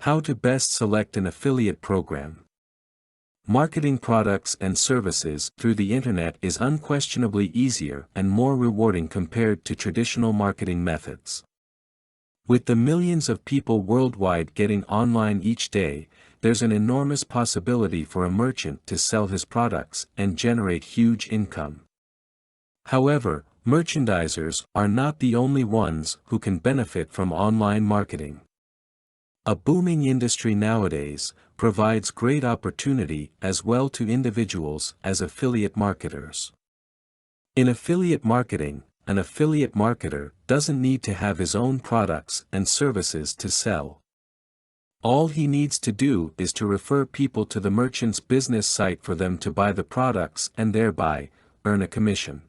How to best select an affiliate program. Marketing products and services through the internet is unquestionably easier and more rewarding compared to traditional marketing methods. With the millions of people worldwide getting online each day, there's an enormous possibility for a merchant to sell his products and generate huge income. However, merchandisers are not the only ones who can benefit from online marketing. A booming industry nowadays provides great opportunity as well to individuals as affiliate marketers. In affiliate marketing, an affiliate marketer doesn't need to have his own products and services to sell. All he needs to do is to refer people to the merchant's business site for them to buy the products and thereby earn a commission.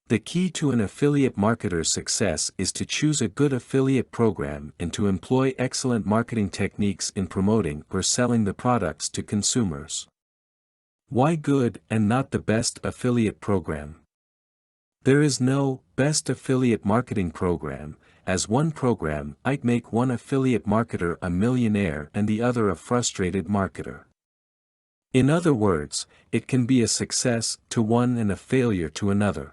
The key to an affiliate marketer's success is to choose a good affiliate program and to employ excellent marketing techniques in promoting or selling the products to consumers. Why good and not the best affiliate program? There is no best affiliate marketing program, as one program might make one affiliate marketer a millionaire and the other a frustrated marketer. In other words, it can be a success to one and a failure to another.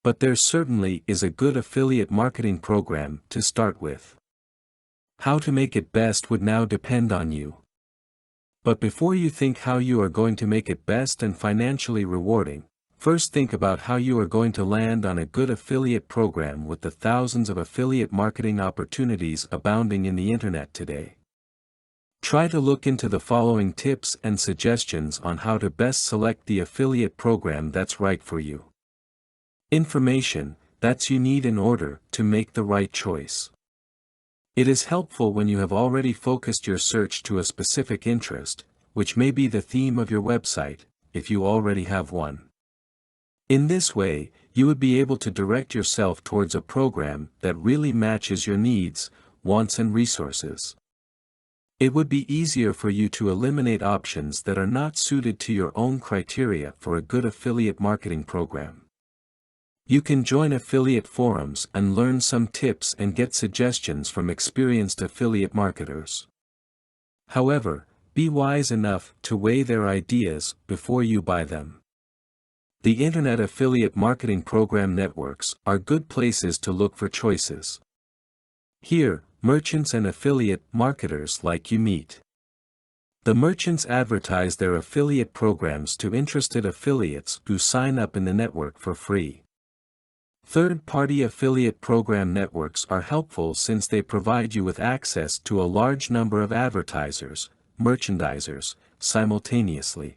But there certainly is a good affiliate marketing program to start with. How to make it best would now depend on you. But before you think how you are going to make it best and financially rewarding, first think about how you are going to land on a good affiliate program with the thousands of affiliate marketing opportunities abounding in the internet today. Try to look into the following tips and suggestions on how to best select the affiliate program that's right for you. Information that you need in order to make the right choice. It is helpful when you have already focused your search to a specific interest, which may be the theme of your website, if you already have one. In this way, you would be able to direct yourself towards a program that really matches your needs, wants and resources. It would be easier for you to eliminate options that are not suited to your own criteria for a good affiliate marketing program. You can join affiliate forums and learn some tips and get suggestions from experienced affiliate marketers. However, be wise enough to weigh their ideas before you buy them. The Internet affiliate marketing program networks are good places to look for choices. Here, merchants and affiliate marketers like you meet. The merchants advertise their affiliate programs to interested affiliates who sign up in the network for free. Third-party affiliate program networks are helpful since they provide you with access to a large number of advertisers, merchandisers, simultaneously.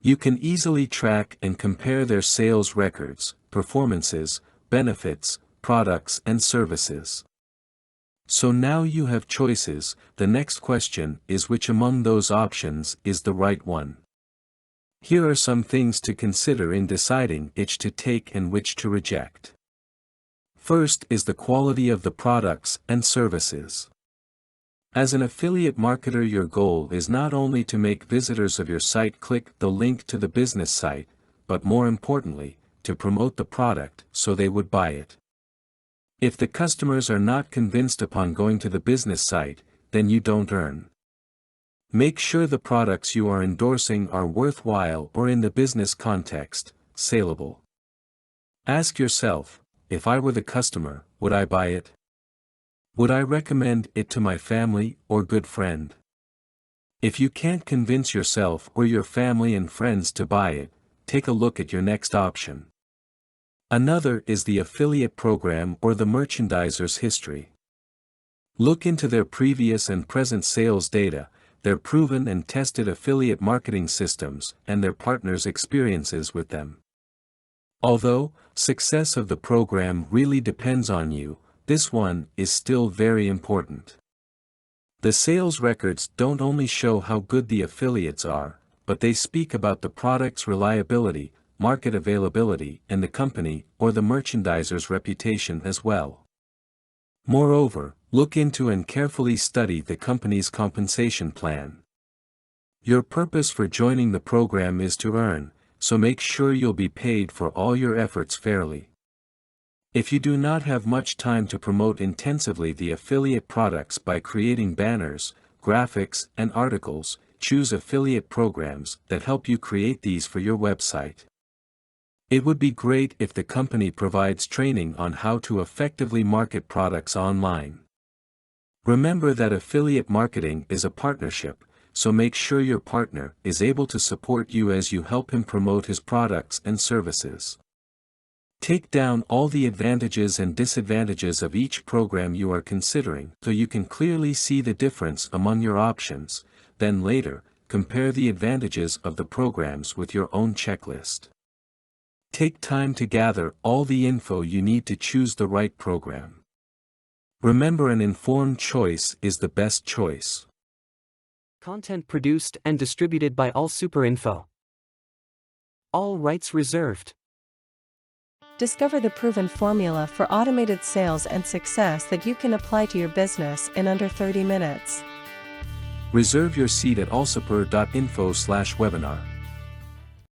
You can easily track and compare their sales records, performances, benefits, products and services. So now you have choices. The next question is which among those options is the right one. Here are some things to consider in deciding which to take and which to reject. First is the quality of the products and services. As an affiliate marketer, your goal is not only to make visitors of your site click the link to the business site, but more importantly, to promote the product so they would buy it. If the customers are not convinced upon going to the business site, then you don't earn. Make sure the products you are endorsing are worthwhile or in the business context, saleable. Ask yourself, if I were the customer, would I buy it? Would I recommend it to my family or good friend? If you can't convince yourself or your family and friends to buy it, take a look at your next option. Another is the affiliate program or the merchandiser's history. Look into their previous and present sales data, their proven and tested affiliate marketing systems, and their partners' experiences with them. Although success of the program really depends on you, this one is still very important. The sales records don't only show how good the affiliates are, but they speak about the product's reliability, market availability, and the company or the merchandiser's reputation as well. Moreover, look into and carefully study the company's compensation plan. Your purpose for joining the program is to earn, so make sure you'll be paid for all your efforts fairly. If you do not have much time to promote intensively the affiliate products by creating banners, graphics, and articles, choose affiliate programs that help you create these for your website. It would be great if the company provides training on how to effectively market products online. Remember that affiliate marketing is a partnership, so make sure your partner is able to support you as you help him promote his products and services. Take down all the advantages and disadvantages of each program you are considering so you can clearly see the difference among your options, then later, compare the advantages of the programs with your own checklist. Take time to gather all the info you need to choose the right program. Remember, an informed choice is the best choice. Content produced and distributed by AllSuperInfo. All rights reserved. Discover the proven formula for automated sales and success that you can apply to your business in under 30 minutes. Reserve your seat at allsuper.info/webinar.